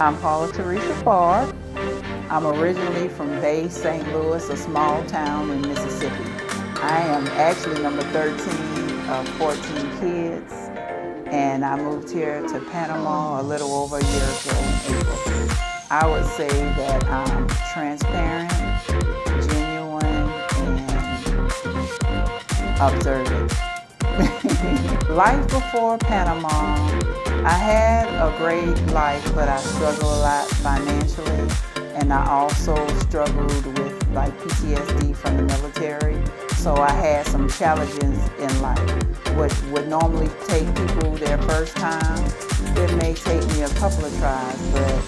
I'm Paula Teresa Barr. I'm originally from Bay St. Louis, a small town in Mississippi. I am actually number 13 of 14 kids, and I moved here to Panama a little over a year ago in April. I would say that I'm transparent, genuine, and observant. Life before Panama, I had a great life, but I struggled a lot financially, and I also struggled with like PTSD from the military. So I had some challenges in life. What would normally take people their first time, it may take me a couple of tries, but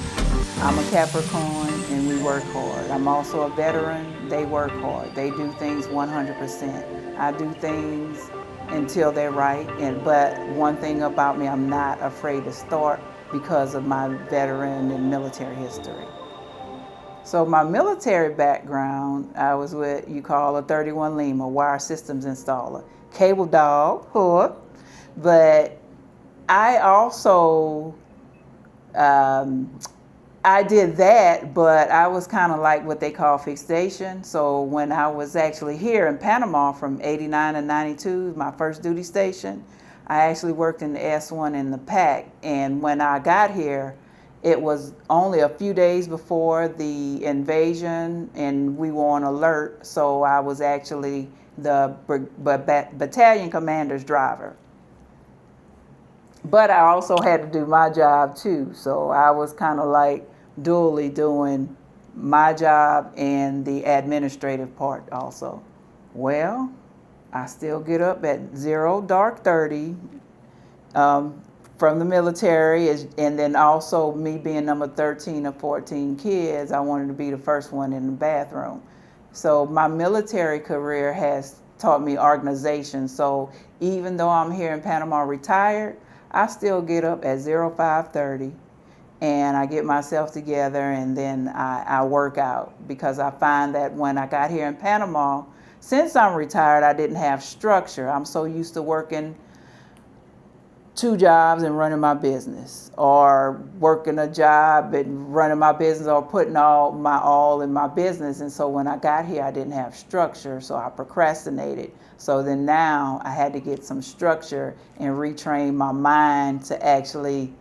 I'm a Capricorn and we work hard. I'm also a veteran. They work hard. They do things 100%. I do things until they're right. But one thing about me, I'm not afraid to start because of my veteran and military history. So my military background, I was what you call a 31 Lima, wire systems installer, cable dog, hook. But I also, I did that, but I was kind of like what they call fixation. So when I was actually here in Panama from 89 to 92, my first duty station, I actually worked in the S1 in the PAC. And when I got here, it was only a few days before the invasion and we were on alert. So I was actually the battalion commander's driver. But I also had to do my job too. So I was kind of like dually doing my job and the administrative part also. Well, I still get up at 0:30 from the military, and then also me being number 13 of 14 kids, I wanted to be the first one in the bathroom. So my military career has taught me organization. So even though I'm here in Panama retired, I still get up at 05:30 and I get myself together, and then I work out, because I find that when I got here in Panama, since I'm retired, I didn't have structure. I'm so used to working 2 jobs and running my business, or working a job and running my business, or putting all in my business. And so when I got here, I didn't have structure, so I procrastinated. So then now I had to get some structure and retrain my mind to actually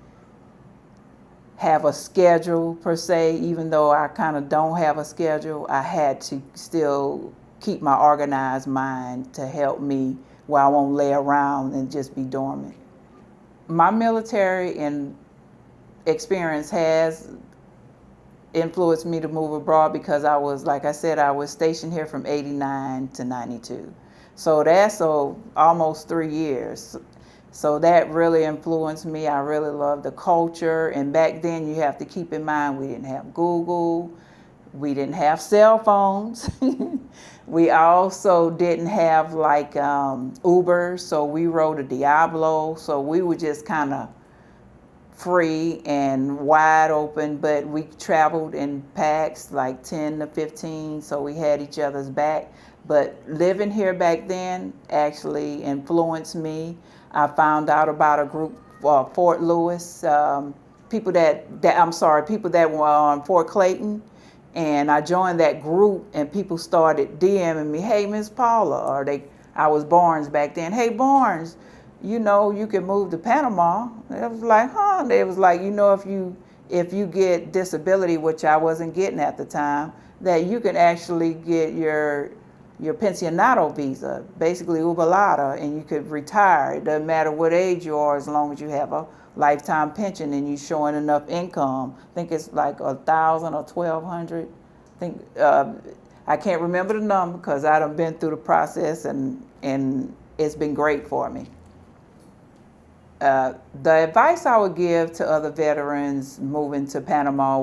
have a schedule per se. Even though I kind of don't have a schedule, I had to still keep my organized mind to help me where I won't lay around and just be dormant. My military and experience has influenced me to move abroad, because I was, like I said, I was stationed here from 89 to 92. So that's almost 3 years. So that really influenced me. I really love the culture. And back then, you have to keep in mind, we didn't have Google. We didn't have cell phones. We also didn't have like Uber. So we rode a Diablo. So we were just kind of free and wide open. But we traveled in packs, like 10 to 15. So we had each other's back. But living here back then actually influenced me. I found out about a group, Fort Lewis, people that were on Fort Clayton, and I joined that group, and people started DMing me, "Hey, Miss Paula," I was Barnes back then. "Hey, Barnes, you know you can move to Panama." It was like, huh? They was like, if you get disability, which I wasn't getting at the time, that you can actually get your pensionado visa, basically ubalada, and you could retire. It doesn't matter what age you are, as long as you have a lifetime pension and you're showing enough income. I think it's like 1,000 or 1,200. I can't remember the number because I done been through the process, and it's been great for me. The advice I would give to other veterans moving to Panama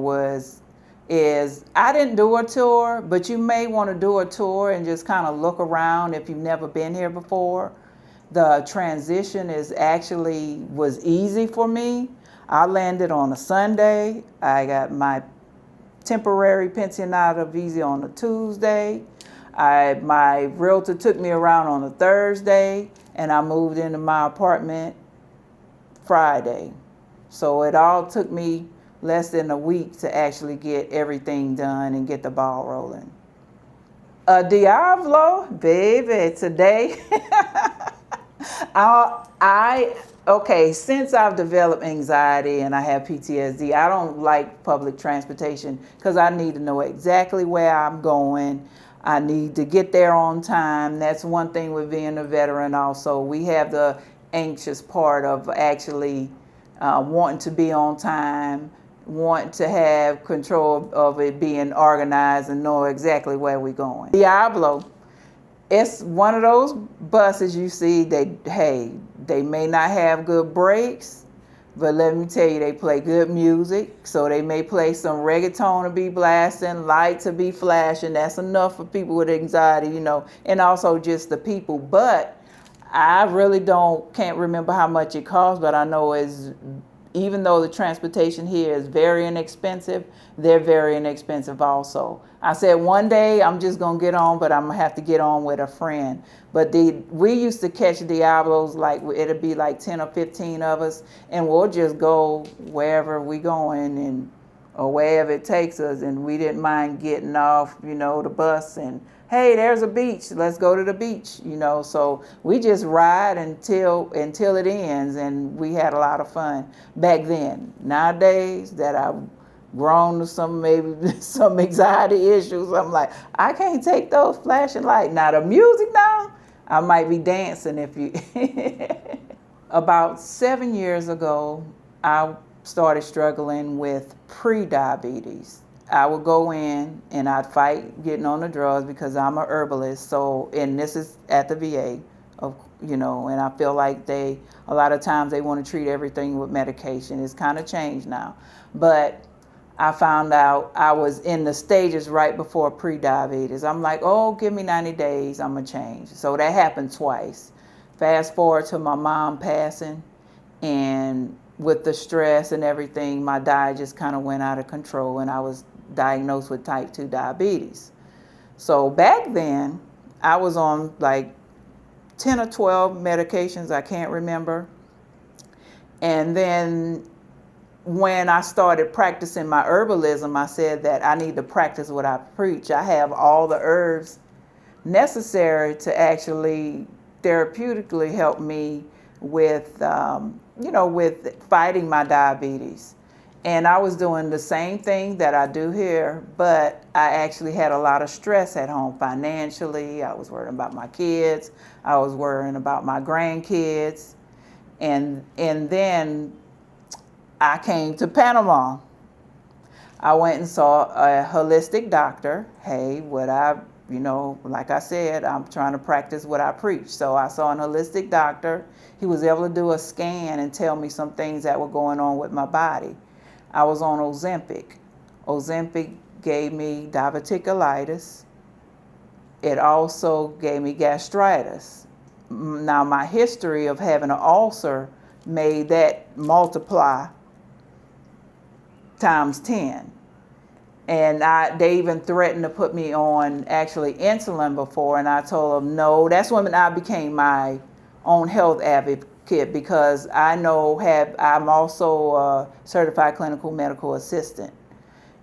is I didn't do a tour, but you may want to do a tour and just kind of look around if you've never been here before. The transition was easy for me. I landed on a Sunday. I got my temporary pensionado visa on a Tuesday. My realtor took me around on a Thursday, and I moved into my apartment Friday. So it all took me less than a week to actually get everything done and get the ball rolling. A Diablo, baby, today. Okay, since I've developed anxiety and I have PTSD, I don't like public transportation because I need to know exactly where I'm going. I need to get there on time. That's one thing with being a veteran also. We have the anxious part of actually wanting to be on time, want to have control of it being organized and know exactly where we're going. Diablo. It's one of those buses you see, they may not have good brakes, but let me tell you, they play good music. So they may play some reggaeton to be blasting, light to be flashing. That's enough for people with anxiety, and also just the people. But I really can't remember how much it costs, but I know even though the transportation here is very inexpensive, they're very inexpensive also. I said one day I'm just gonna get on, but I'm gonna have to get on with a friend. But we used to catch Diablos, like it'd be like 10 or 15 of us, and we'll just go wherever we going or wherever it takes us, and we didn't mind getting off, the bus and, hey, there's a beach, let's go to the beach, so we just ride until it ends, and we had a lot of fun back then. Nowadays that I've grown to maybe some anxiety issues, I'm like, I can't take those flashing lights. Now the music now, I might be dancing if you. About 7 years ago, I started struggling with pre-diabetes. I would go in and I'd fight getting on the drugs because I'm a herbalist. So, and this is at the VA, and I feel like a lot of times they want to treat everything with medication. It's kind of changed now. But I found out I was in the stages right before pre-diabetes. I'm like, oh, give me 90 days, I'm going to change. So that happened twice. Fast forward to my mom passing, and with the stress and everything, my diet just kind of went out of control, and I was diagnosed with type 2 diabetes. So back then, I was on like 10 or 12 medications, I can't remember. And then when I started practicing my herbalism, I said that I need to practice what I preach. I have all the herbs necessary to actually therapeutically help me with, with fighting my diabetes. And I was doing the same thing that I do here, but I actually had a lot of stress at home financially. I was worrying about my kids. I was worrying about my grandkids. And then I came to Panama. I went and saw a holistic doctor. Hey, like I said, I'm trying to practice what I preach. So I saw an holistic doctor. He was able to do a scan and tell me some things that were going on with my body. I was on Ozempic. Ozempic gave me diverticulitis. It also gave me gastritis. Now, my history of having an ulcer made that multiply times 10. And they even threatened to put me on actually insulin before, and I told them no. That's when I became my own health advocate, because I'm also a certified clinical medical assistant.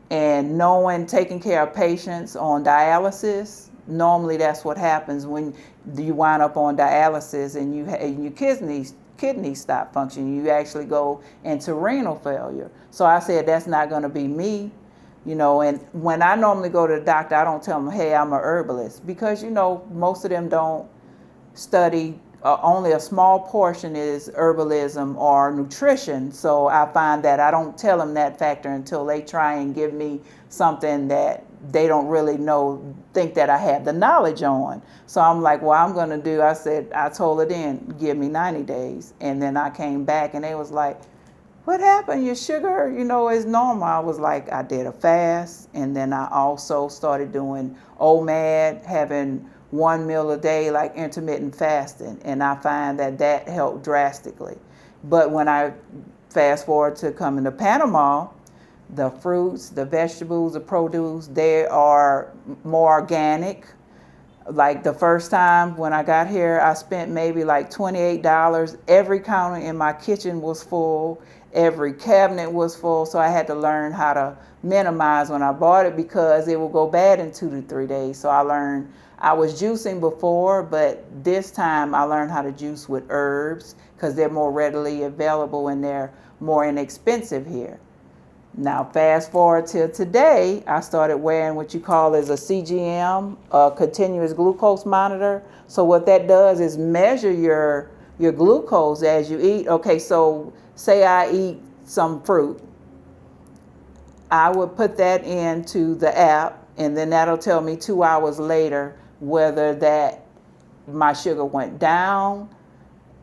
And taking care of patients on dialysis, normally that's what happens when you wind up on dialysis and your kidneys stop functioning. You actually go into renal failure. So I said, that's not going to be me. And when I normally go to the doctor, I don't tell them, hey, I'm a herbalist, because, most of them don't study. Only a small portion is herbalism or nutrition. So I find that I don't tell them that factor until they try and give me something that they don't really think that I have the knowledge on. So I'm like, I told her then, give me 90 days. And then I came back and they was like, what happened? Your sugar, is normal. I was like, I did a fast. And then I also started doing OMAD, having one meal a day, like intermittent fasting. And I find that helped drastically. But when I fast forward to coming to Panama, the fruits, the vegetables, the produce, they are more organic. Like the first time when I got here, I spent maybe like $28. Every counter in my kitchen was full. Every cabinet was full, so I had to learn how to minimize when I bought it because it will go bad in 2 to 3 days. So I learned, I was juicing before, but this time I learned how to juice with herbs because they're more readily available and they're more inexpensive here. Now, fast forward till today, I started wearing what you call as a CGM, a continuous glucose monitor. So what that does is measure your glucose as you eat. Okay, so say I eat some fruit. I would put that into the app, and then that'll tell me 2 hours later whether that my sugar went down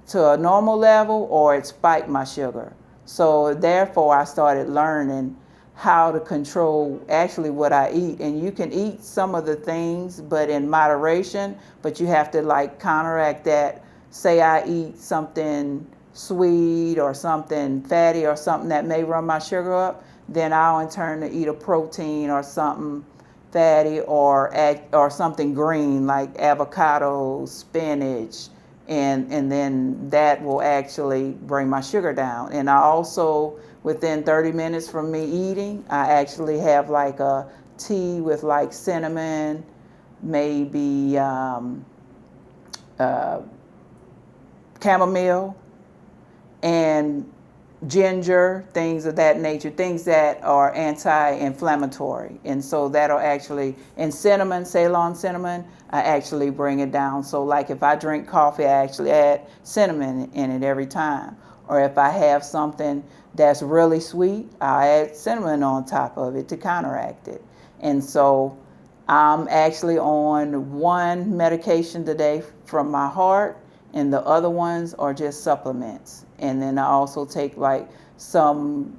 to a normal level or it spiked my sugar. So therefore I started learning how to control actually what I eat. And you can eat some of the things, but in moderation, but you have to like counteract that. Say I eat something sweet or something fatty or something that may run my sugar up, then I'll in turn to eat a protein or something fatty or something green like avocado, spinach, and then that will actually bring my sugar down. And I also, within 30 minutes from me eating, I actually have like a tea with like cinnamon, maybe chamomile, and ginger, things of that nature, things that are anti-inflammatory. And so that'll actually, and cinnamon, Ceylon cinnamon, I actually bring it down. So like if I drink coffee, I actually add cinnamon in it every time. Or if I have something that's really sweet, I add cinnamon on top of it to counteract it. And so I'm actually on one medication today from my heart, and the other ones are just supplements. And then I also take like some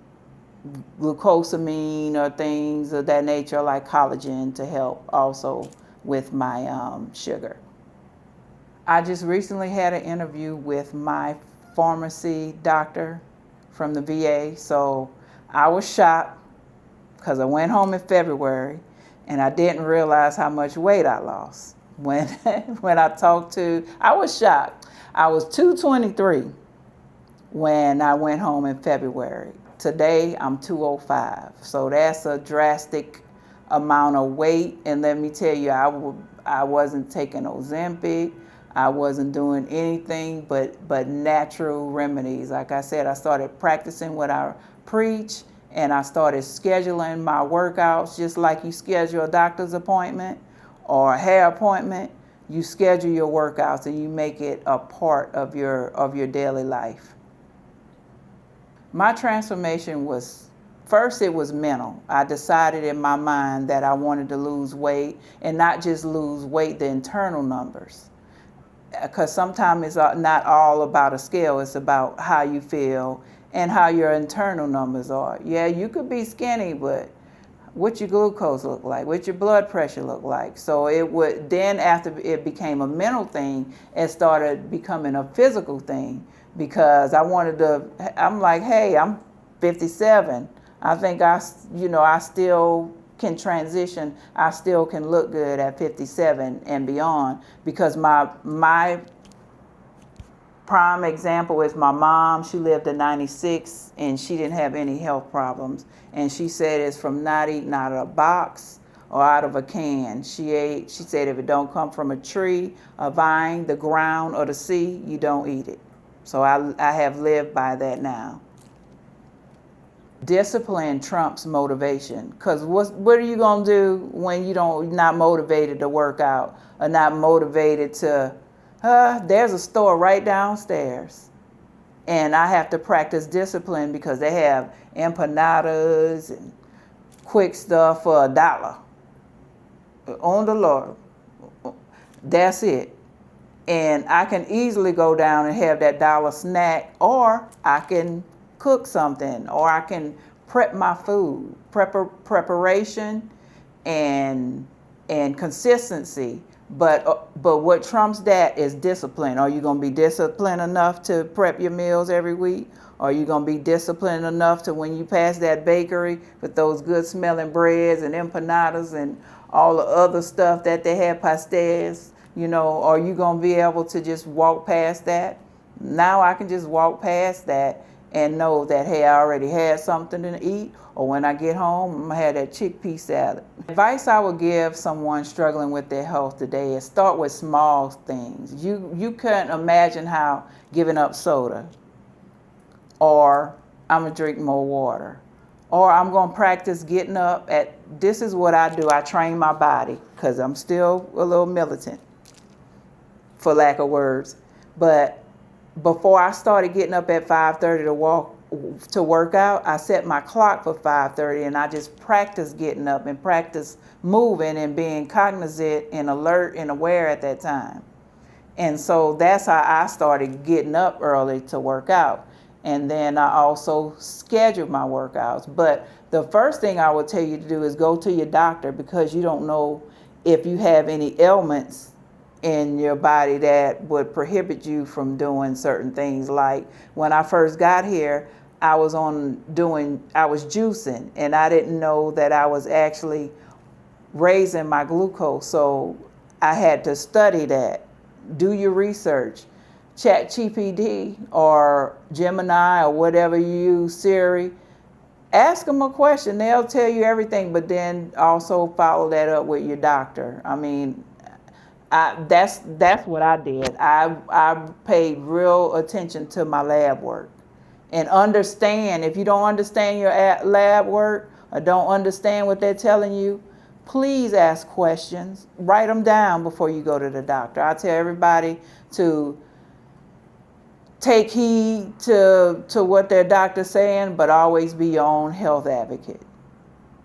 glucosamine or things of that nature, like collagen, to help also with my sugar. I just recently had an interview with my pharmacy doctor from the VA. So I was shocked because I went home in February and I didn't realize how much weight I lost. When I talked to, I was shocked. I was 223 when I went home in February. Today I'm 205. So that's a drastic amount of weight. And let me tell you, I wasn't taking Ozempic. I wasn't doing anything but natural remedies. Like I said, I started practicing what I preach, and I started scheduling my workouts just like you schedule a doctor's appointment or a hair appointment. You schedule your workouts and you make it a part of your daily life. My transformation was, first it was mental. I decided in my mind that I wanted to lose weight, and not just lose weight, the internal numbers. Because sometimes it's not all about a scale, it's about how you feel and how your internal numbers are. Yeah, you could be skinny, but what your glucose look like, what your blood pressure look like. So it would, then after it became a mental thing, it started becoming a physical thing, because I'm like, hey, I'm 57. I think I still can transition. I still can look good at 57 and beyond, because my prime example is my mom. She lived to 96 and she didn't have any health problems. And she said it's from not eating out of a box or out of a can. She said if it don't come from a tree, a vine, the ground, or the sea, you don't eat it. So I have lived by that now. Discipline trumps motivation, because what are you going to do when you're not motivated to work out, or not motivated to, there's a store right downstairs, and I have to practice discipline because they have empanadas and quick stuff for $1 on the Lord. That's it. And I can easily go down and have that $1 snack, or I can cook something, or I can prep my food. Preparation and consistency. But what trumps that is discipline. Are you going to be disciplined enough to prep your meals every week? Are you going to be disciplined enough to, when you pass that bakery with those good smelling breads and empanadas and all the other stuff that they have, pastilles, are you going to be able to just walk past that? Now I can just walk past that and know that, hey, I already had something to eat, or when I get home, I'm gonna have that chickpea salad. Advice I would give someone struggling with their health today is start with small things. You couldn't imagine how giving up soda, or I'm gonna drink more water, or I'm gonna practice getting up at, this is what I do. I train my body, because I'm still a little militant, for lack of words. But before I started getting up at 5:30 to work out, I set my clock for 5:30, and I just practiced getting up and practice moving and being cognizant and alert and aware at that time. And so that's how I started getting up early to work out. And then I also scheduled my workouts. But the first thing I would tell you to do is go to your doctor, because you don't know if you have any ailments in your body that would prohibit you from doing certain things. Like when I first got here, I was juicing, and I didn't know that I was actually raising my glucose. So I had to study that. Do your research. ChatGPT or Gemini or whatever you use, Siri. Ask them a question. They'll tell you everything, but then also follow that up with your doctor. I mean, that's what I did. I paid real attention to my lab work, and understand, if you don't understand your lab work or don't understand what they're telling you, please ask questions. Write them down before you go to the doctor. I tell everybody to take heed to what their doctor's saying, but always be your own health advocate.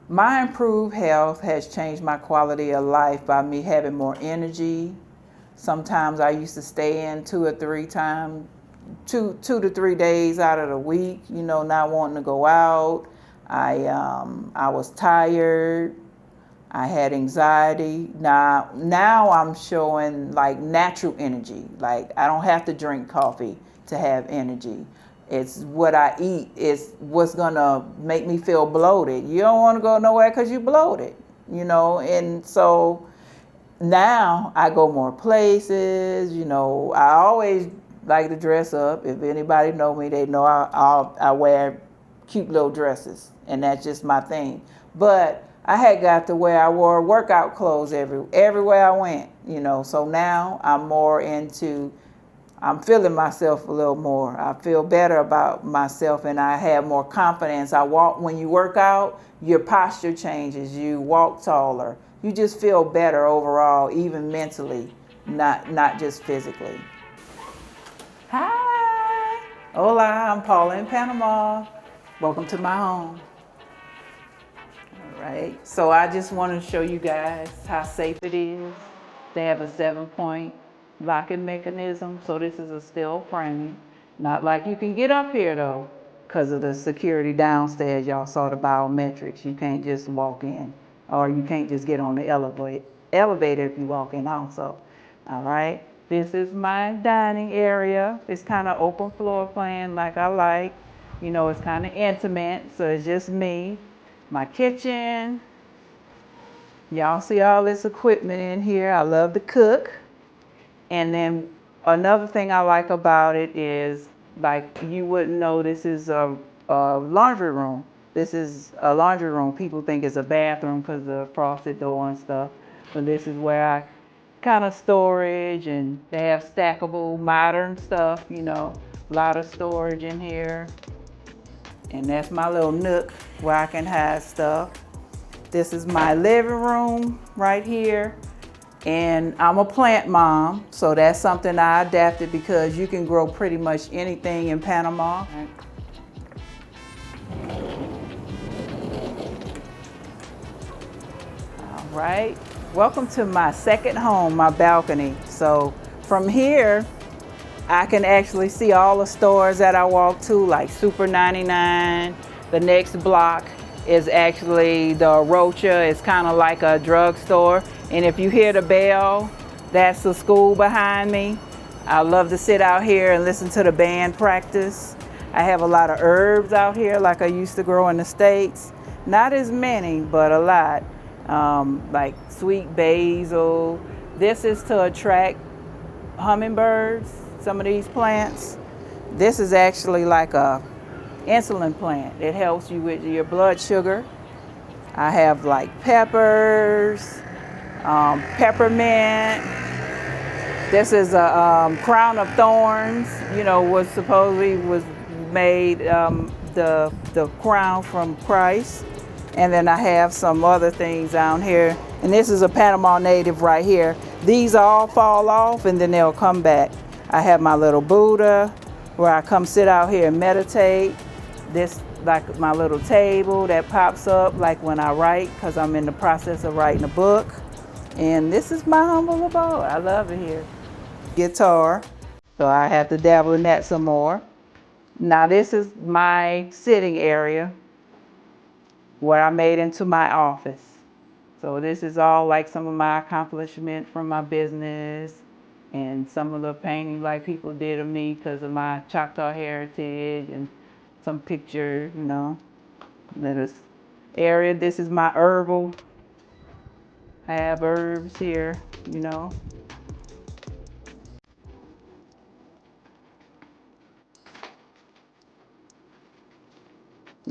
My improved health has changed my quality of life by me having more energy. Sometimes I used to stay in 2 to 3 days out of the week, not wanting to go out. I was tired. I had anxiety. Now I'm showing like natural energy. Like I don't have to drink coffee to have energy. It's what I eat. It's what's gonna make me feel bloated. You don't want to go nowhere because you're bloated, And so now I go more places. I always like to dress up. If anybody know me, they know I wear cute little dresses, and that's just my thing. But I had got to where I wore workout clothes everywhere I went. So now I'm feeling myself a little more. I feel better about myself, and I have more confidence. When you work out, your posture changes. You walk taller. You just feel better overall, even mentally, not just physically. Hi. Hola, I'm Paula in Panama. Welcome to my home. All right. So I just want to show you guys how safe it is. They have a 7-point locking mechanism, so this is a steel frame. Not like you can get up here though, because of the security downstairs. Y'all saw the biometrics. You can't just walk in, or you can't just get on the elevator if you walk in also. All right, this is my dining area. It's kind of open floor plan like I like. It's kind of intimate, so it's just me. My kitchen. Y'all see all this equipment in here. I love to cook. And then another thing I like about it is, like, you wouldn't know this is a laundry room. This is a laundry room. People think it's a bathroom because of the frosted door and stuff. But this is where I kind of storage, and they have stackable modern stuff, a lot of storage in here. And that's my little nook where I can hide stuff. This is my living room right here. And I'm a plant mom, so that's something I adapted, because you can grow pretty much anything in Panama. All right, welcome to my second home, my balcony. So from here, I can actually see all the stores that I walk to, like Super 99. The next block is actually the Rocha. It's kind of like a drugstore. And if you hear the bell, that's the school behind me. I love to sit out here and listen to the band practice. I have a lot of herbs out here like I used to grow in the States. Not as many, but a lot. Like sweet basil. This is to attract hummingbirds, some of these plants. This is actually like a insulin plant. It helps you with your blood sugar. I have like peppers, peppermint. This is a crown of thorns. You know, was supposedly was made the crown from Christ. And then I have some other things down here. And this is a Panama native right here. These all fall off and then they'll come back. I have my little Buddha where I come sit out here and meditate. This like my little table that pops up like when I write, because I'm in the process of writing a book. And this is my humble abode. I love it here. Guitar, so I have to dabble in that some more. Now this is my sitting area where I made into my office. So this is all like some of my accomplishments from my business and some of the painting like people did of me because of my Choctaw heritage and some pictures, you know. This area, this is my herbal. I have herbs here, you know.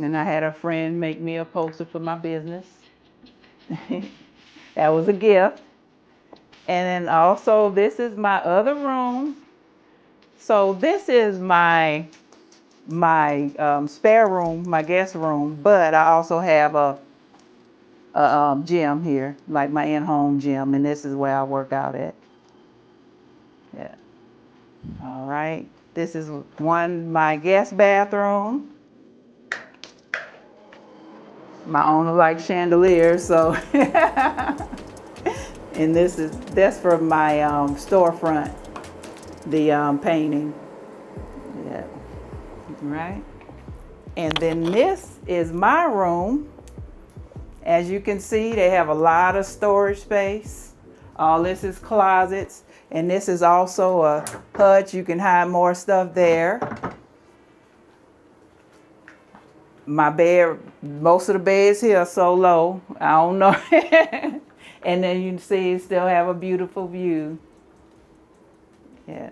And I had a friend make me a poster for my business. That was a gift. And then also, this is my other room. So this is my spare room, my guest room. But I also have a gym here, like my in-home gym, and this is where I work out at. Yeah. All right. This is my guest bathroom. My owner likes chandeliers, so. And that's for my storefront, the painting. Yeah. Right. And then this is my room. As you can see, they have a lot of storage space. All this is closets, and this is also a hutch. You can hide more stuff there. My bed, most of the beds here are so low, I don't know. And then you can see it still have a beautiful view. Yeah.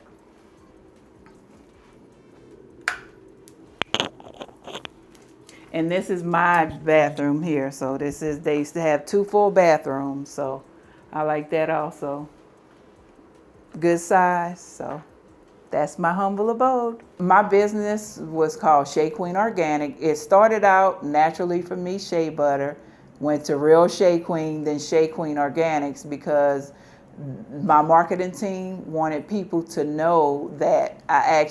And this is my bathroom here. So they used to have 2 full bathrooms. So I like that also. Good size. So that's my humble abode. My business was called Shea Queen Organic. It started out naturally for me, shea butter, went to Real Shea Queen, then Shea Queen Organics, because my marketing team wanted people to know that I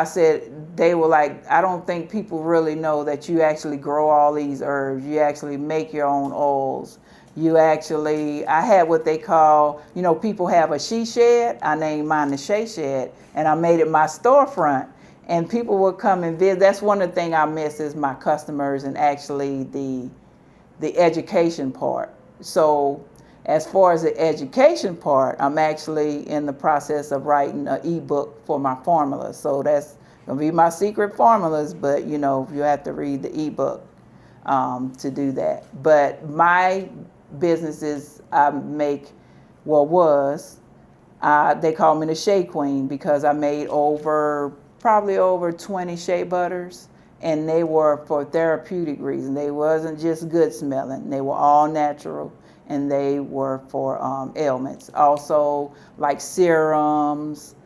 said, they were like, I don't think people really know that you actually grow all these herbs. You actually make your own oils. I had what they call, people have a she shed. I named mine the Shea Shed, and I made it my storefront. And people would come and visit. That's one of the things I miss is my customers and actually the education part. So as far as the education part, I'm actually in the process of writing an ebook for my formulas. So that's gonna be my secret formulas, but you have to read the ebook to do that. But my businesses I make, they call me the Shea Queen because I made probably over 20 shea butters, and they were for therapeutic reasons. They wasn't just good smelling. They were all natural, and they were for ailments. Also, like serums,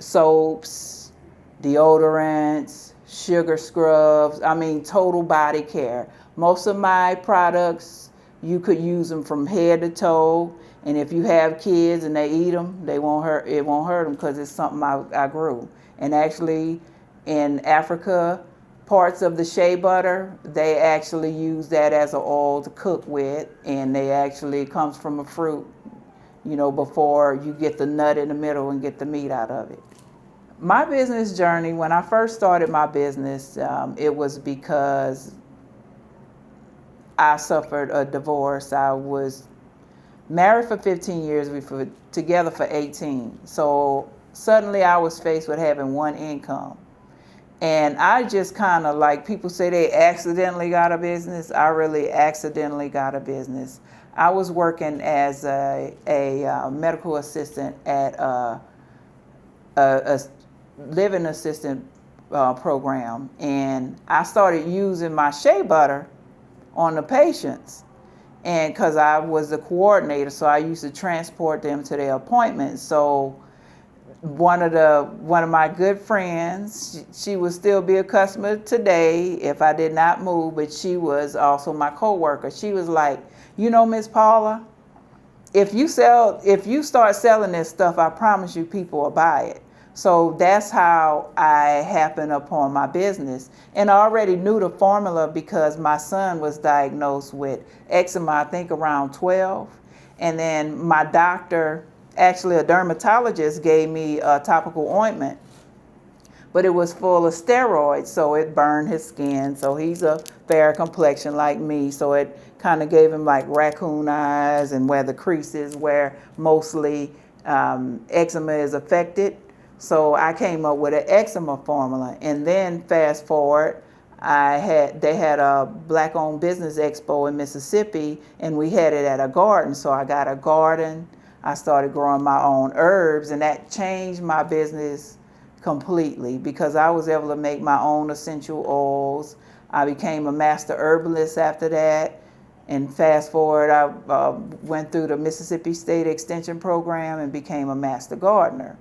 soaps, deodorants, sugar scrubs. I mean, total body care. Most of my products, you could use them from head to toe. And if you have kids and they eat them, it won't hurt them because it's something I grew. And actually, in Africa, parts of the shea butter, they actually use that as an oil to cook with, and it comes from a fruit, before you get the nut in the middle and get the meat out of it. My business journey, when I first started my business, it was because I suffered a divorce. I was married for 15 years, we were together for 18. So suddenly I was faced with having one income. And I just kind of, like people say they accidentally got a business, I really accidentally got a business. I was working as a medical assistant at a living assistant program, and I started using my shea butter on the patients, and because I was the coordinator, so I used to transport them to their appointments. So one of my good friends, she would still be a customer today if I did not move, but she was also my coworker. She was like, Miss Paula, if you start selling this stuff, I promise you people will buy it. So that's how I happened upon my business. And I already knew the formula because my son was diagnosed with eczema, I think around 12. And then my doctor, actually a dermatologist, gave me a topical ointment, but it was full of steroids, so it burned his skin. So he's a fair complexion like me, so it kind of gave him like raccoon eyes and where the creases where mostly eczema is affected. So I came up with an eczema formula, and then fast forward, they had a black-owned business expo in Mississippi, and we had it at a garden. So I got a garden. I started growing my own herbs, and that changed my business completely because I was able to make my own essential oils. I became a master herbalist after that. And fast forward, I went through the Mississippi State Extension Program and became a master gardener.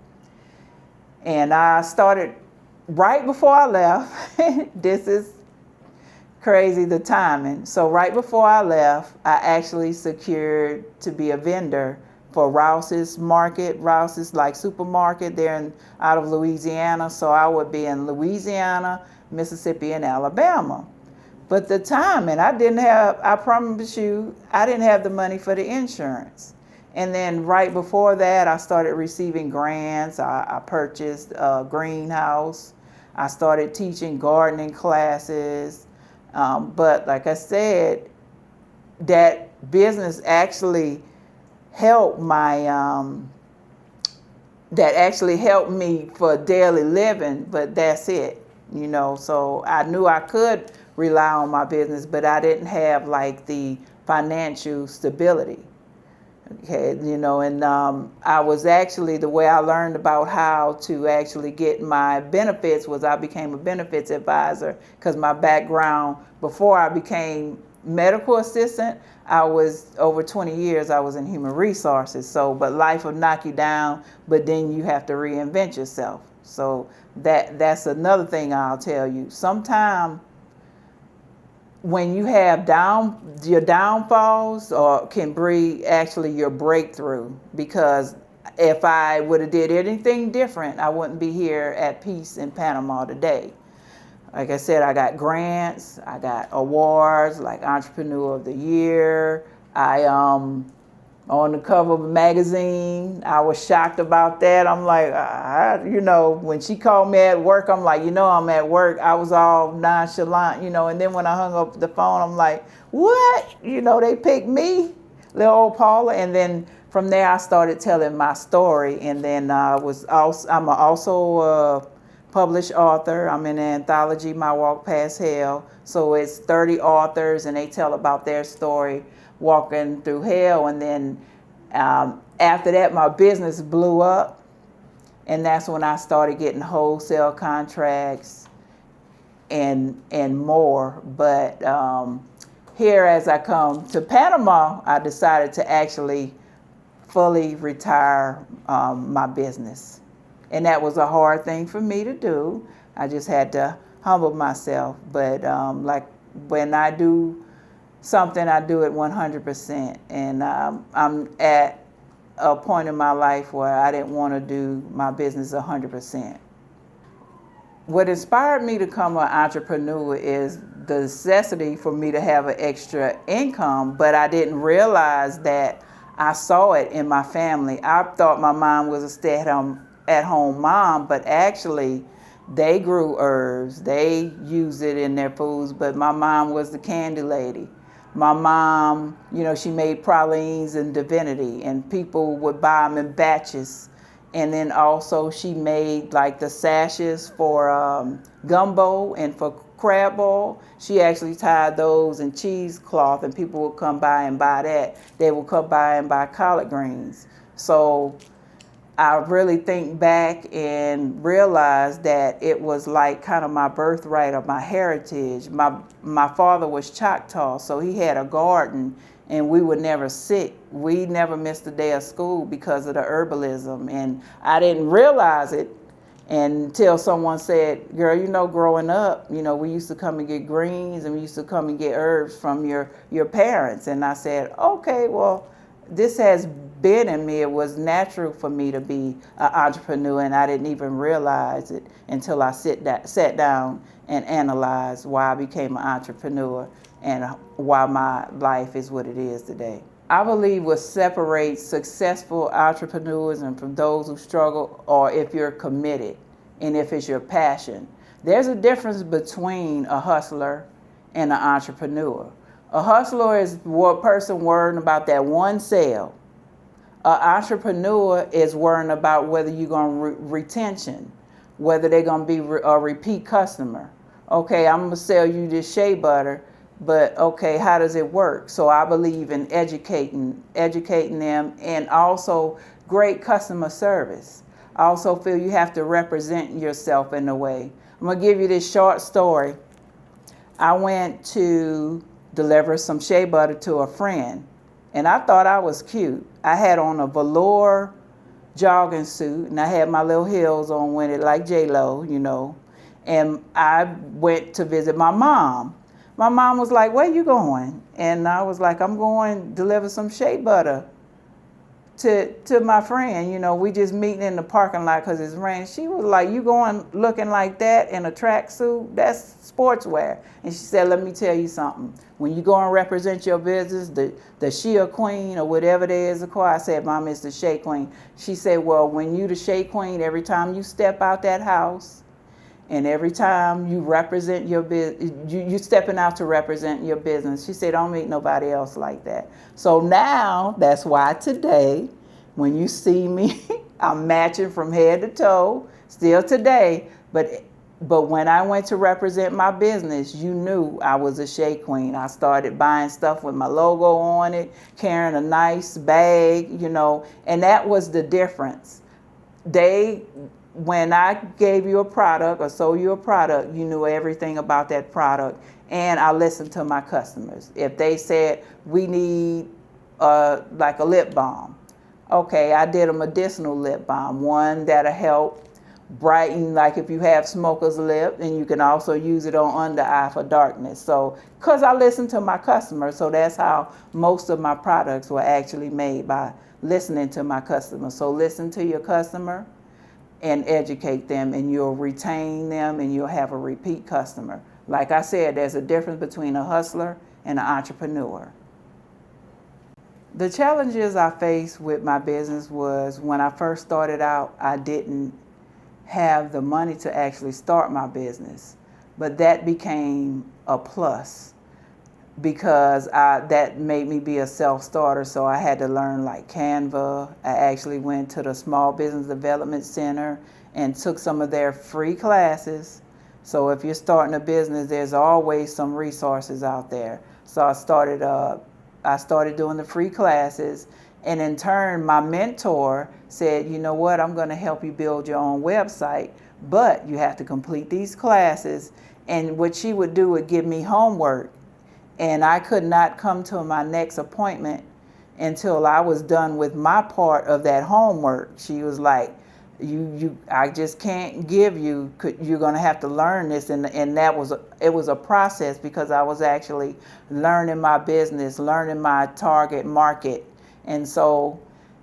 And I started right before I left. This is crazy, the timing. So right before I left, I actually secured to be a vendor for Rouse's Market. Rouse's like supermarket there out of Louisiana. So I would be in Louisiana, Mississippi, and Alabama. But the timing, I promise you, I didn't have the money for the insurance. And then right before that, I started receiving grants. I purchased a greenhouse. I started teaching gardening classes. But like I said, that business actually helped me for daily living, but that's it, So I knew I could rely on my business, but I didn't have like the financial stability. Okay, and I was actually, the way I learned about how to actually get my benefits was I became a benefits advisor, because my background before I became medical assistant, I was over 20 years I was in human resources. So, but life will knock you down, but then you have to reinvent yourself. So that's another thing I'll tell you. Sometimes when you have your downfalls or can breed actually your breakthrough, because if I would have did anything different, I wouldn't be here at peace in Panama today. Like I said, I got grants, I got awards like Entrepreneur of the Year. I on the cover of a magazine. I was shocked about that. I'm like, when she called me at work, I'm like, I'm at work. I was all nonchalant, and then when I hung up the phone, I'm like, what? They picked me, little old Paula. And then from there, I started telling my story. And then I'm also a published author. I'm in an anthology, My Walk Past Hell. So it's 30 authors, and they tell about their story walking through hell. And then after that, my business blew up, and that's when I started getting wholesale contracts and more. But here, as I come to Panama, I decided to actually fully retire my business, and that was a hard thing for me to do. I just had to humble myself. But like when I do something, I do it 100%. And I'm at a point in my life where I didn't want to do my business 100%. What inspired me to become an entrepreneur is the necessity for me to have an extra income, but I didn't realize that I saw it in my family. I thought my mom was a stay-at-home mom, but actually they grew herbs. They used it in their foods, but my mom was the candy lady. My mom, she made pralines and divinity, and people would buy them in batches. And then also she made like the sashes for gumbo and for crab boil. She actually tied those in cheesecloth, and people would come by and buy that. They would come by and buy collard greens. So I really think back and realize that it was like kind of my birthright or my heritage. My father was Choctaw, so he had a garden and we were never sick. We never missed a day of school because of the herbalism, and I didn't realize it until someone said, girl, growing up, we used to come and get greens and we used to come and get herbs from your parents. And I said, okay, well, this has been in me. It was natural for me to be an entrepreneur, and I didn't even realize it until I sat down and analyzed why I became an entrepreneur and why my life is what it is today. I believe what separates successful entrepreneurs and from those who struggle, or if you're committed and if it's your passion. There's a difference between a hustler and an entrepreneur. A hustler is a person worrying about that one sale. An entrepreneur is worrying about whether you're going to retention, whether they're going to be a repeat customer. Okay, I'm going to sell you this shea butter, but okay, how does it work? So I believe in educating them, and also great customer service. I also feel you have to represent yourself in a way. I'm going to give you this short story. I went to deliver some shea butter to a friend, and I thought I was cute. I had on a velour jogging suit, and I had my little heels on with it like J-Lo, and I went to visit my mom. My mom was like, where you going? And I was like, I'm going to deliver some shea butter to my friend. We just meeting in the parking lot because it's raining. She was like, you going looking like that in a tracksuit? That's sportswear. And she said, let me tell you something. When you go and represent your business, the Shea Queen or whatever there is, I said, Mom, it's the Shea Queen. She said, well, when you the Shea Queen, every time you step out that house, and every time you represent your business, you stepping out to represent your business. She said, don't meet nobody else like that. So now, that's why today, when you see me, I'm matching from head to toe, still today. But when I went to represent my business, you knew I was a Shea Queen. I started buying stuff with my logo on it, carrying a nice bag, and that was the difference. When I gave you a product or sold you a product, you knew everything about that product. And I listened to my customers. If they said, we need like a lip balm. Okay, I did a medicinal lip balm, one that'll help brighten, like if you have smoker's lip, and you can also use it on under eye for darkness. So, because I listened to my customers, so that's how most of my products were actually made, by listening to my customers. So listen to your customer and educate them, and you'll retain them, and you'll have a repeat customer. Like I said, there's a difference between a hustler and an entrepreneur. The challenges I faced with my business was when I first started out, I didn't have the money to actually start my business, but that became a plus because that made me be a self-starter. So I had to learn like Canva. I actually went to the Small Business Development Center and took some of their free classes. So if you're starting a business, there's always some resources out there. So I started doing the free classes, and in turn, my mentor said, you know what, I'm going to help you build your own website, but you have to complete these classes. And what she would do would give me homework, and I could not come to my next appointment until I was done with my part of that homework. She was like, I just can't give you, you're going to have to learn this. And it was a process, because I was actually learning my business, learning my target market. And so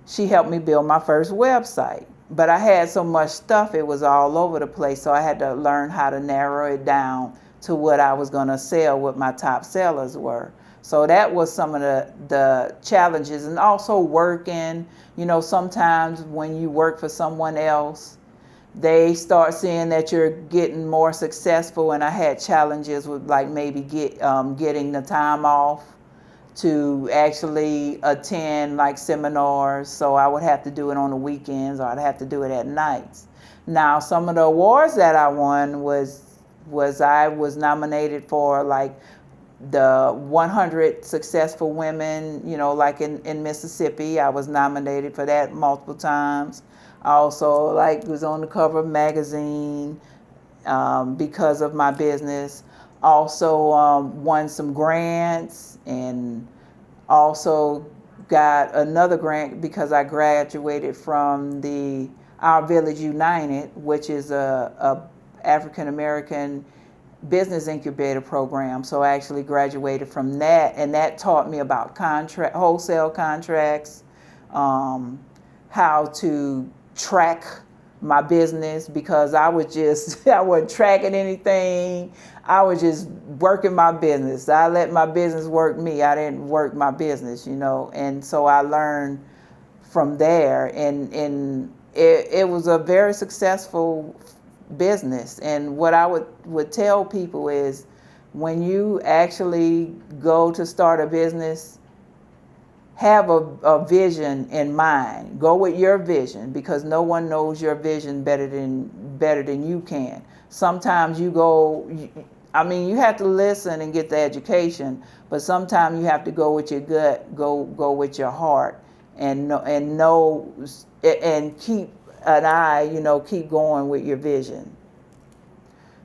she helped me build my first website. But I had so much stuff, it was all over the place. So I had to learn how to narrow it down to what I was going to sell, what my top sellers were. So that was some of the challenges. And also working, sometimes when you work for someone else, they start seeing that you're getting more successful. And I had challenges with like maybe getting the time off to actually attend like seminars. So I would have to do it on the weekends, or I'd have to do it at nights. Now, some of the awards that I won was I was nominated for like the 100 successful women, like in Mississippi. I was nominated for that multiple times. Also, like, was on the cover of magazine because of my business. Also, won some grants, and also got another grant because I graduated from the Our Village United, which is a African American business incubator program. So I actually graduated from that, and that taught me about wholesale contracts, how to track my business, because I was just I wasn't tracking anything. I was just working my business. I let my business work me. I didn't work my business, And so I learned from there, and it was a very successful business. And what I would tell people is, when you actually go to start a business, have a vision in mind. Go with your vision, because no one knows your vision better than you can. Sometimes you have to listen and get the education, but sometimes you have to go with your gut, go with your heart, and know and keep an eye, keep going with your vision.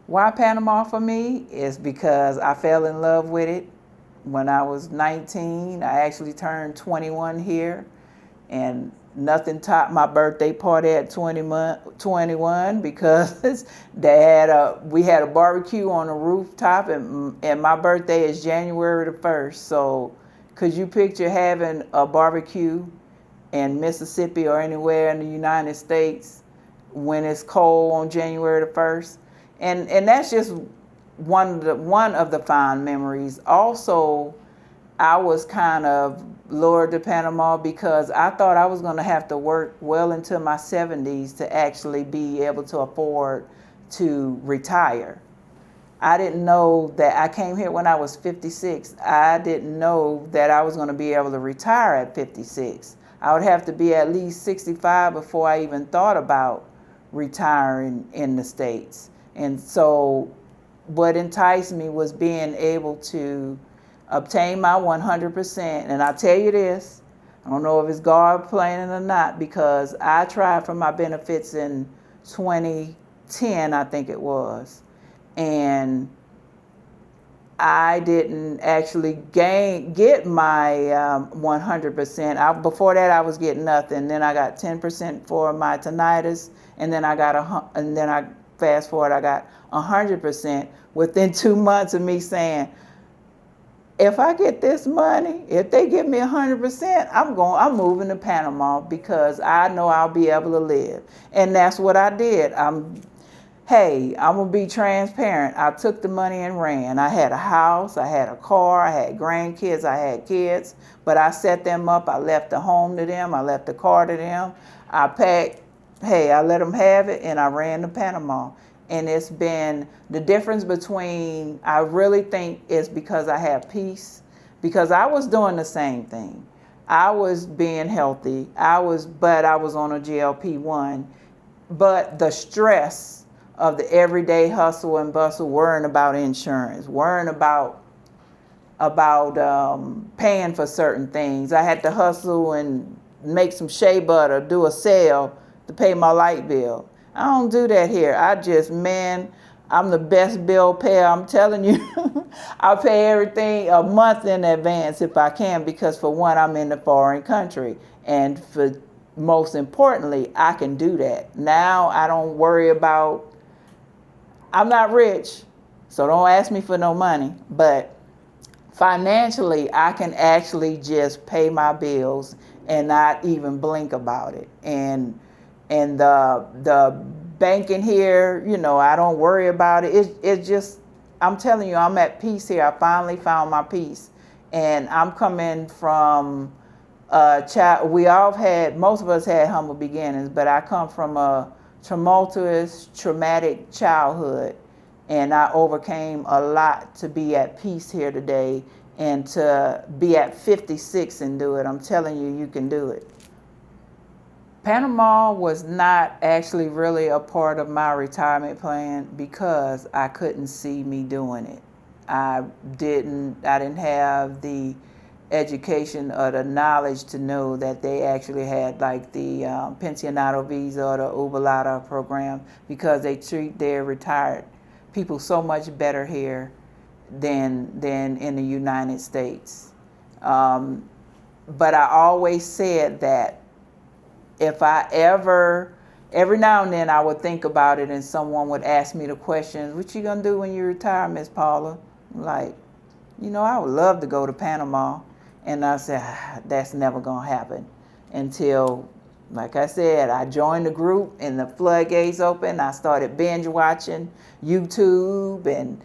Why Panama for me is because I fell in love with it when I was 19. I actually turned 21 here, and nothing topped my birthday party at 21, because we had a barbecue on the rooftop, and my birthday is January the 1st. So could you picture having a barbecue in Mississippi or anywhere in the United States when it's cold on January the 1st? And that's just one of the fond memories. Also, I was kind of lured to Panama because I thought I was going to have to work well into my 70s to actually be able to afford to retire. I didn't know that. I came here when I was 56. I didn't know that I was going to be able to retire at 56. I would have to be at least 65 before I even thought about retiring in the States. And so what enticed me was being able to obtain my 100%. And I tell you this, I don't know if it's God planning or not, because I tried for my benefits in 2010, I think it was. And I didn't actually get my 100%. Before that, I was getting nothing. Then I got 10% for my tinnitus, and then I fast forward, I got 100% within 2 months of me saying, if I get this money, if they give me 100%, I'm moving to Panama, because I know I'll be able to live. And that's what I did. I'm gonna be transparent. I took the money and ran. I had a house, I had a car, I had grandkids, I had kids, but I set them up. I left the home to them, I left the car to them. I packed, I let them have it, and I ran to Panama. And it's been the difference between, I really think it's because I have peace, because I was doing the same thing. I was being healthy. But I was on a GLP-1. But the stress of the everyday hustle and bustle, worrying about insurance, worrying about paying for certain things. I had to hustle and make some shea butter, do a sale to pay my light bill. I don't do that here. I'm the best bill payer. I'm telling you, I pay everything a month in advance if I can, because for one, I'm in a foreign country. And for most importantly, I can do that. Now I don't worry about, I'm not rich, so don't ask me for no money. But financially, I can actually just pay my bills and not even blink about it. And the banking here, I don't worry about it. It's just, I'm telling you, I'm at peace here. I finally found my peace. And I'm coming from a child, most of us had humble beginnings, but I come from a tumultuous, traumatic childhood. And I overcame a lot to be at peace here today, and to be at 56 and do it. I'm telling you, you can do it. Panama was not actually really a part of my retirement plan because I couldn't see me doing it. I didn't have the education or the knowledge to know that they actually had like the pensionado visa or the Ubalata program, because they treat their retired people so much better here than in the United States. But I always said that if I ever, every now and then I would think about it and someone would ask me the questions, what you gonna do when you retire, Miss Paula? Like, I would love to go to Panama. And I said, that's never gonna happen until, like I said, I joined the group and the floodgates opened. I started binge watching YouTube and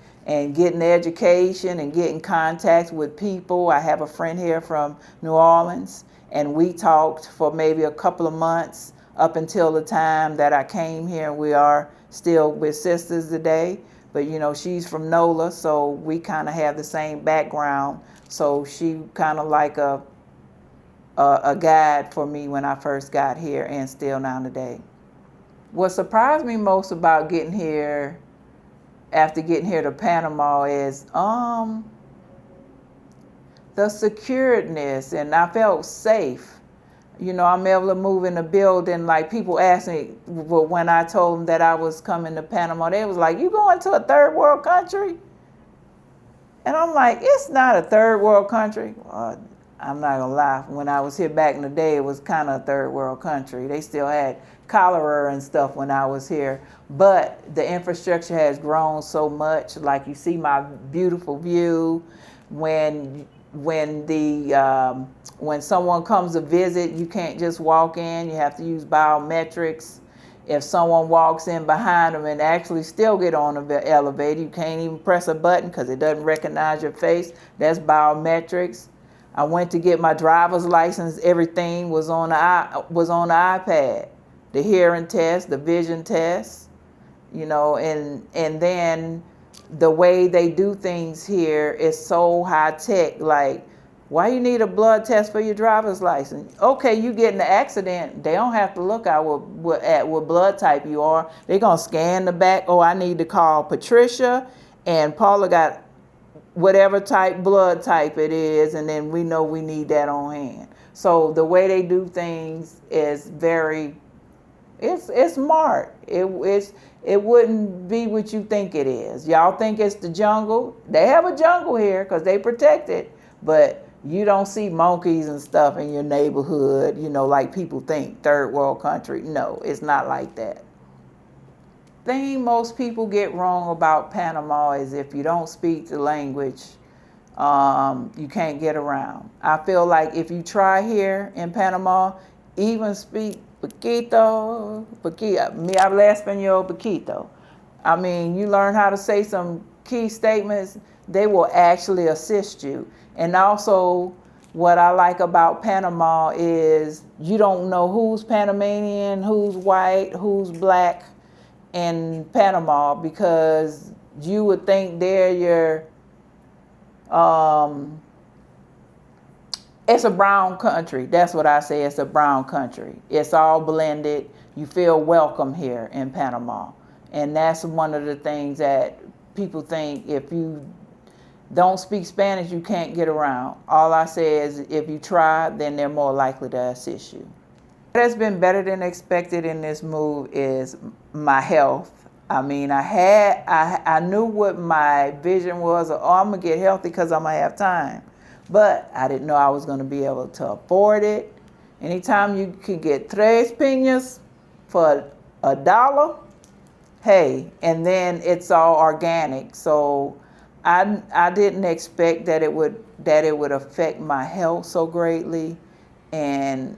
getting education and getting contacts with people. I have a friend here from New Orleans, and we talked for maybe a couple of months up until the time that I came here. We are still with sisters today, but she's from NOLA, so we kind of have the same background. So she kind of like a guide for me when I first got here, and still now today. What surprised me most about getting here, after getting here to Panama, is the securedness, and I felt safe. I'm able to move in the building. Like, people ask me, when I told them that I was coming to Panama, they was like, you going to a third world country? And I'm like, it's not a third world country. I'm not gonna lie, when I was here back in the day, it was kind of a third world country. They still had cholera and stuff when I was here, but the infrastructure has grown so much. Like, you see my beautiful view. When someone comes to visit, you can't just walk in, you have to use biometrics. If someone walks in behind them and actually still get on the elevator, you can't even press a button because it doesn't recognize your face. That's biometrics. I went to get my driver's license. Everything was on the iPad. The hearing test, the vision test, and then the way they do things here is so high tech. Like, why you need a blood test for your driver's license? Okay, you get in an accident, they don't have to look at what blood type you are. They're gonna scan the back. Oh, I need to call Patricia, and Paula got whatever blood type it is, and then we know we need that on hand. So the way they do things is it's smart. It wouldn't be what you think it is. Y'all think it's the jungle. They have a jungle here because they protect it, but you don't see monkeys and stuff in your neighborhood, like people think, third world country. No, it's not like that. The thing most people get wrong about Panama is if you don't speak the language, you can't get around. I feel like if you try here in Panama, even speak poquito, me habla español poquito. I mean, you learn how to say some key statements, they will actually assist you. And also, what I like about Panama is you don't know who's Panamanian, who's white, who's black in Panama, because you would think they're your, it's a brown country. That's what I say, it's a brown country. It's all blended. You feel welcome here in Panama. And that's one of the things that people think, if you don't speak Spanish, you can't get around. All I say is if you try, then they're more likely to assist you. What has been better than expected in this move is my health. I mean, I knew what my vision was. Oh, I'm gonna get healthy because I'm gonna have time. But I didn't know I was gonna be able to afford it. Anytime you could get tres piñas for $1, hey, and then it's all organic. So I didn't expect that it would affect my health so greatly, and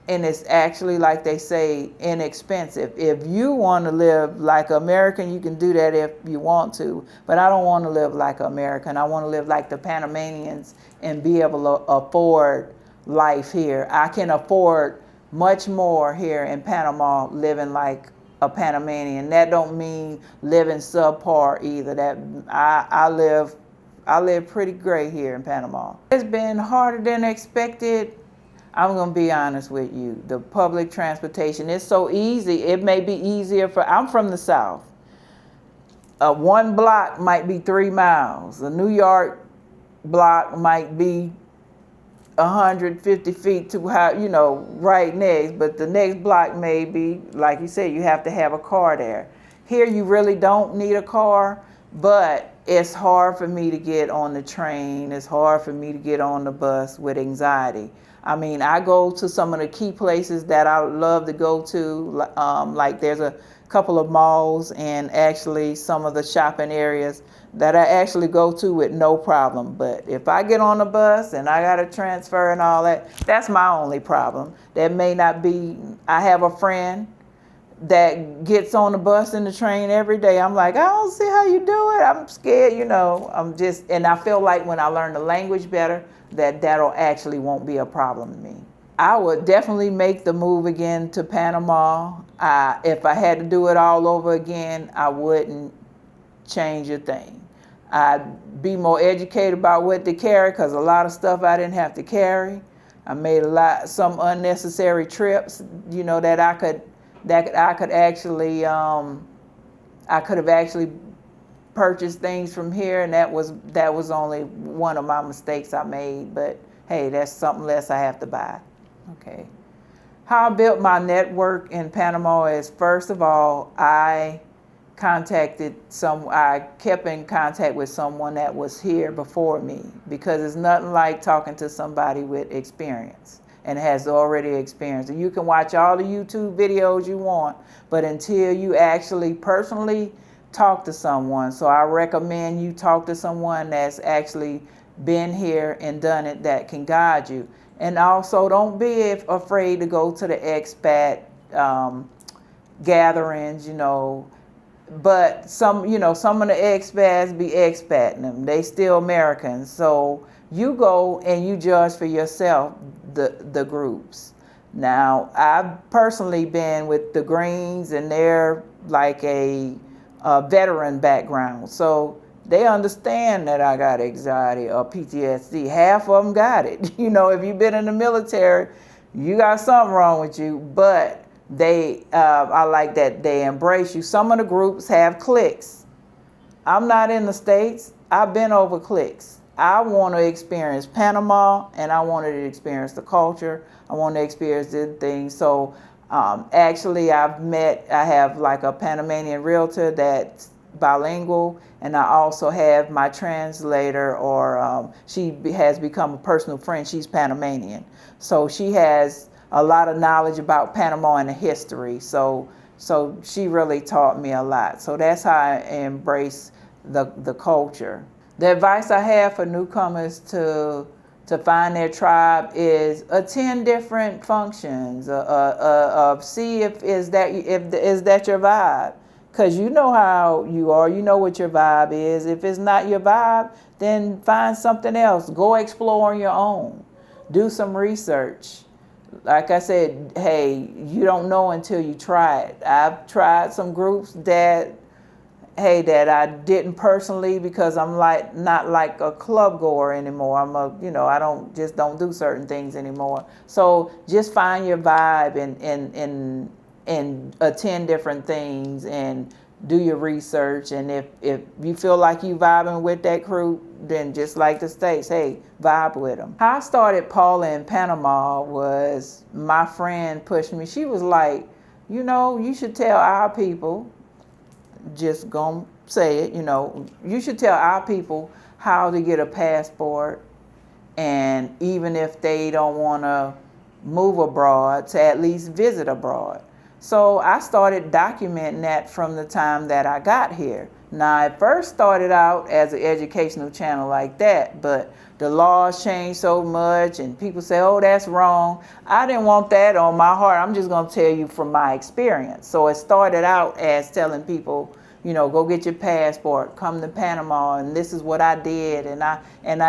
it's actually, like they say, inexpensive. If you want to live like an American, you can do that if you want to, but I don't want to live like an American. I want to live like the Panamanians and be able to afford life here. I can afford much more here in Panama living like a Panamanian. That don't mean living subpar either. That I live pretty great here in Panama. It's been harder than expected. I'm gonna be honest with you. The public transportation is so easy. It may be easier I'm from the South. One block might be 3 miles. A New York block might be 150 feet to how, right next, but the next block may be, like you said, you have to have a car there. Here you really don't need a car, but it's hard for me to get on the train. It's hard for me to get on the bus with anxiety. I mean, I go to some of the key places that I love to go to, like there's a couple of malls and actually some of the shopping areas that I actually go to with no problem. But if I get on the bus and I got to transfer and all that, that's my only problem. That may not be, I have a friend that gets on the bus and the train every day. I'm like, I don't see how you do it. I'm scared, and I feel like when I learn the language better, that'll actually won't be a problem to me. I would definitely make the move again to Panama. If I had to do it all over again, I wouldn't change a thing. I'd be more educated about what to carry, because a lot of stuff I didn't have to carry. I made some unnecessary trips, that I could actually, I could have actually purchased things from here, and that was only one of my mistakes I made. But hey, that's something less I have to buy. Okay. How I built my network in Panama is, first of all, I kept in contact with someone that was here before me, because it's nothing like talking to somebody with experience and has already experienced it. You can watch all the YouTube videos you want, but until you actually personally talk to someone. So I recommend you talk to someone that's actually been here and done it, that can guide you. And also, don't be afraid to go to the expat gatherings, But some of the expats be expatting them. They still Americans. So you go and you judge for yourself the groups. Now, I've personally been with the Greens, and they're like a veteran background. So they understand that I got anxiety or PTSD. Half of them got it. If you've been in the military, you got something wrong with you. But I like that they embrace you. Some of the groups have cliques. I'm not in the States. I've been over cliques. I want to experience Panama, and I wanted to experience the culture. I want to experience the things. So actually, I have like a Panamanian realtor that's bilingual, and I also have my translator, or she has become a personal friend. She's Panamanian. So she has a lot of knowledge about Panama and the history. So she really taught me a lot. So that's how I embrace the culture. The advice I have for newcomers to find their tribe is attend different functions. See if is that your vibe, because you know how you are. You know what your vibe is. If it's not your vibe, then find something else. Go explore on your own. Do some research. Like I said, hey, you don't know until you try it. I've tried some groups that I didn't personally, because I'm not like a club goer anymore. I don't do certain things anymore. So just find your vibe and attend different things and do your research. And if you feel like you vibing with that crew, then just like the States, hey, vibe with them. How I started Paula in Panama was my friend pushed me. She was like, you should tell our people, just gonna say it, you should tell our people how to get a passport, and even if they don't want to move abroad, to at least visit abroad. So I started documenting that from the time that I got here. Now, I first started out as an educational channel like that, but the laws changed so much and people say, oh, that's wrong. I didn't want that on my heart. I'm just going to tell you from my experience. So it started out as telling people, go get your passport, come to Panama, and this is what I did. And I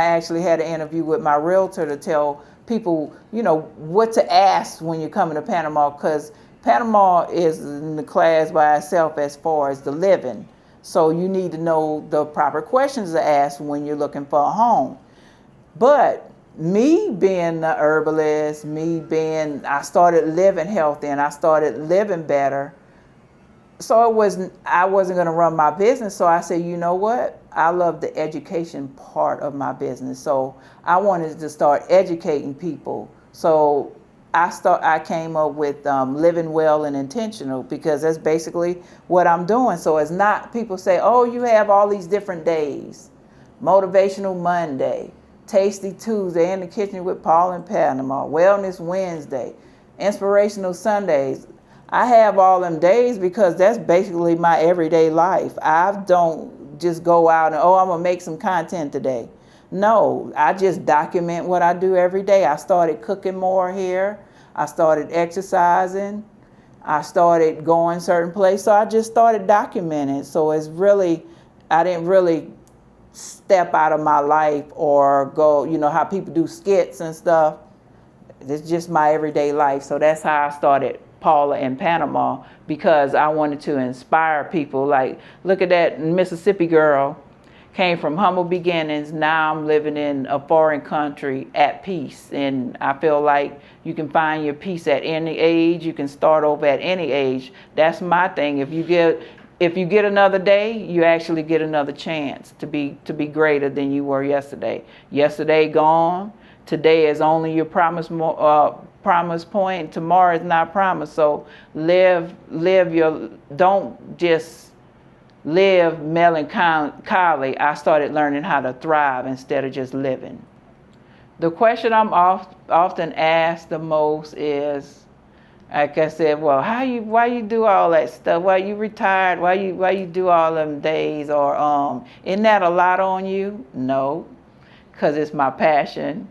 actually had an interview with my realtor to tell people, what to ask when you're coming to Panama, because Panama is in the class by itself as far as the living. So you need to know the proper questions to ask when you're looking for a home. But me being the herbalist, I started living healthy and I started living better. So I wasn't going to run my business. So I said, you know what? I love the education part of my business. So I wanted to start educating people. So I came up with living well and intentional, because that's basically what I'm doing. So it's not, people say, oh, you have all these different days: Motivational Monday, Tasty Tuesday, In the Kitchen with Paula in Panama, Wellness Wednesday, Inspirational Sundays. I have all them days because that's basically my everyday life. I don't just go out and, oh, I'm gonna make some content today. No, I just document what I do every day. I started cooking more here. I started exercising. I started going certain places. So I just started documenting. So it's really, I didn't really step out of my life or go, how people do skits and stuff. It's just my everyday life. So that's how I started Paula in Panama, because I wanted to inspire people. Like, look at that Mississippi girl, came from humble beginnings. Now I'm living in a foreign country at peace. And I feel like you can find your peace at any age. You can start over at any age. That's my thing. If you get another day, you actually get another chance to be greater than you were yesterday. Yesterday gone. Today is only your promise point. Tomorrow is not promised. So don't just live melancholy. I started learning how to thrive instead of just living. The question I'm often asked the most is, like I said, well, why you do all that stuff? Why you retired? Why you do all them days? Or isn't that a lot on you? No, because it's my passion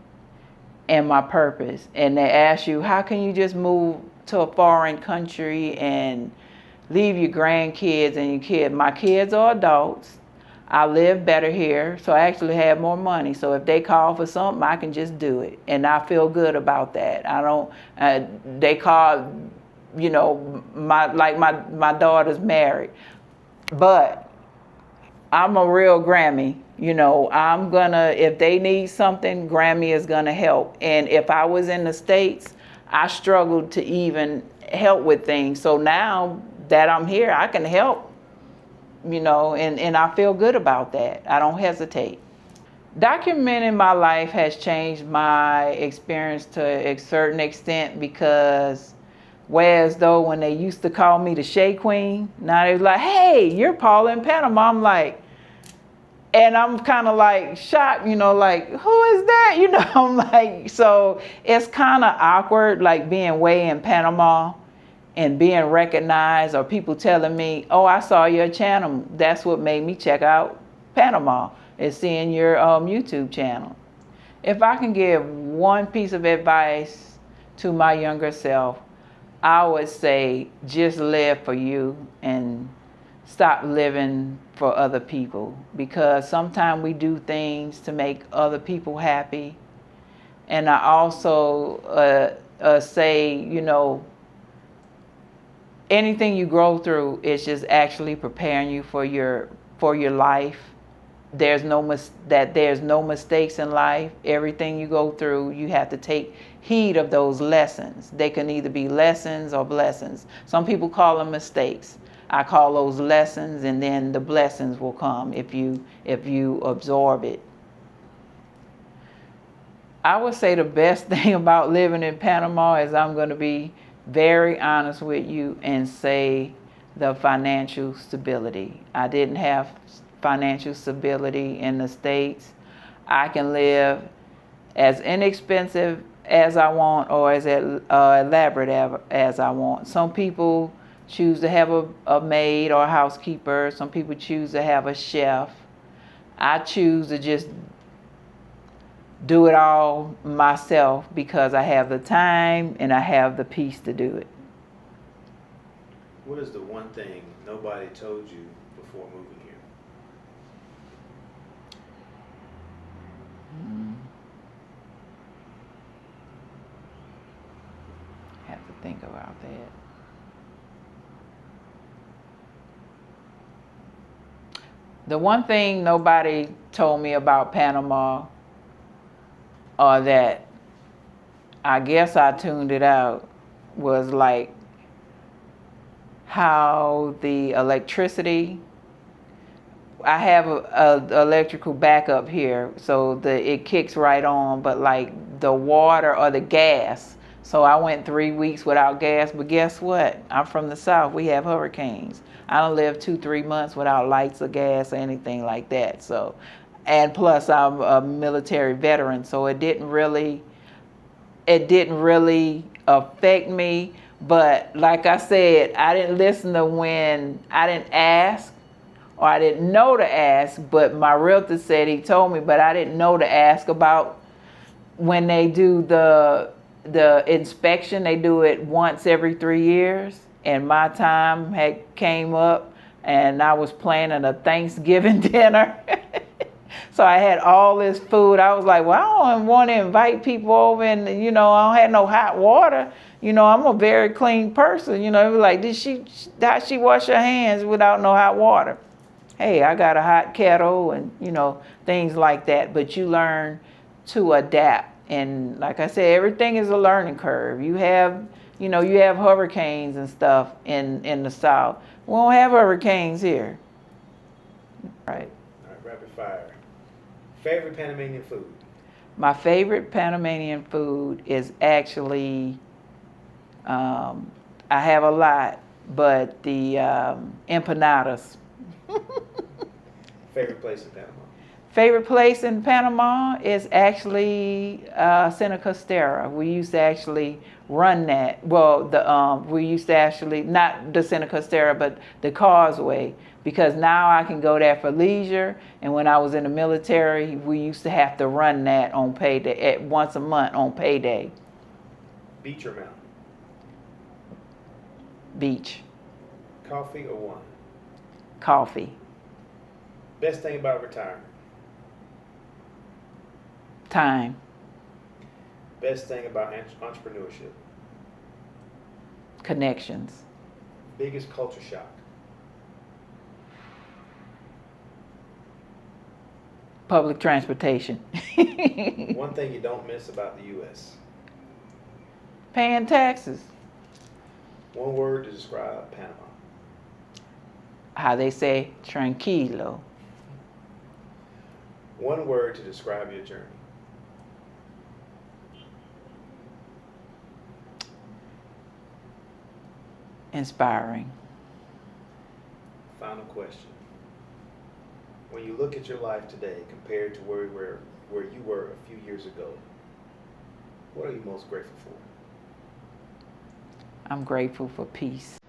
and my purpose. And they ask you, how can you just move to a foreign country and leave your grandkids and your kids? My kids are adults. I live better here, so I actually have more money. So if they call for something, I can just do it, and I feel good about that. I don't. They call, my daughter's married, but I'm a real Grammy. I'm gonna, if they need something, Grammy is gonna help. And if I was in the States, I struggled to even help with things. So now that I'm here, I can help, and I feel good about that. I don't hesitate. Documenting my life has changed my experience to a certain extent, because whereas though when they used to call me the Shea Queen, now they're like, hey, you're Paula in Panama. I'm like, and I'm kind of like shocked, like, who is that? I'm like, so it's kind of awkward, like being way in Panama and being recognized, or people telling me, oh, I saw your channel. That's what made me check out Panama, is seeing your YouTube channel. If I can give one piece of advice to my younger self, I would say just live for you and stop living for other people, because sometimes we do things to make other people happy. And I also say, anything you grow through is just actually preparing you for your life. There's no mistakes in life. Everything you go through, you have to take heed of those lessons. They can either be lessons or blessings. Some people call them mistakes. I call those lessons, and then the blessings will come if you absorb it. I would say the best thing about living in Panama is, I'm going to be very honest with you and say, the financial stability. I didn't have financial stability in the States. I can live as inexpensive as I want, or as elaborate as I want. Some people choose to have a maid or a housekeeper. Some people choose to have a chef. I choose to just do it all myself, because I have the time and I have the peace to do it. What is the one thing nobody told you before moving here? Have to think about that. The one thing nobody told me about Panama, or that I guess I tuned it out, was like how the electricity I have a electrical backup here, so it kicks right on. But like the water or the gas, so I went 3 weeks without gas. But guess what? I'm from the South. We have hurricanes. I don't live 2-3 months without lights or gas or anything like that. So, and plus I'm a military veteran, so it didn't really affect me. But like I said, I didn't listen to when I didn't ask, or I didn't know to ask, but my realtor said he told me, but I didn't know to ask about when they do the inspection. They do it once every 3 years, and my time had came up, and I was planning a Thanksgiving dinner. So I had all this food. I was like, well, I don't want to invite people over, and I don't have no hot water. I'm a very clean person. It was like, how she wash her hands without no hot water? Hey, I got a hot kettle, and things like that. But you learn to adapt, and like I said, everything is a learning curve. You have hurricanes and stuff in the South. We don't have hurricanes here. Right. All right, rapid fire. Favorite Panamanian food? My favorite Panamanian food is actually, I have a lot, but the empanadas. Favorite place in Panama? Favorite place in Panama is actually Santa Costera. We used to actually run that. Well, we used to actually, not the Santa Costera, but the Causeway, because now I can go there for leisure. And when I was in the military, we used to have to run that on payday, once a month on payday. Beach or mountain? Beach. Coffee or wine? Coffee. Best thing about retirement? Time. Best thing about entrepreneurship? Connections. Biggest culture shock? Public transportation. One thing you don't miss about the U.S.? Paying taxes. One word to describe Panama? How they say, tranquilo. One word to describe your journey? Inspiring. Final question. When you look at your life today compared to where you were a few years ago, what are you most grateful for? I'm grateful for peace.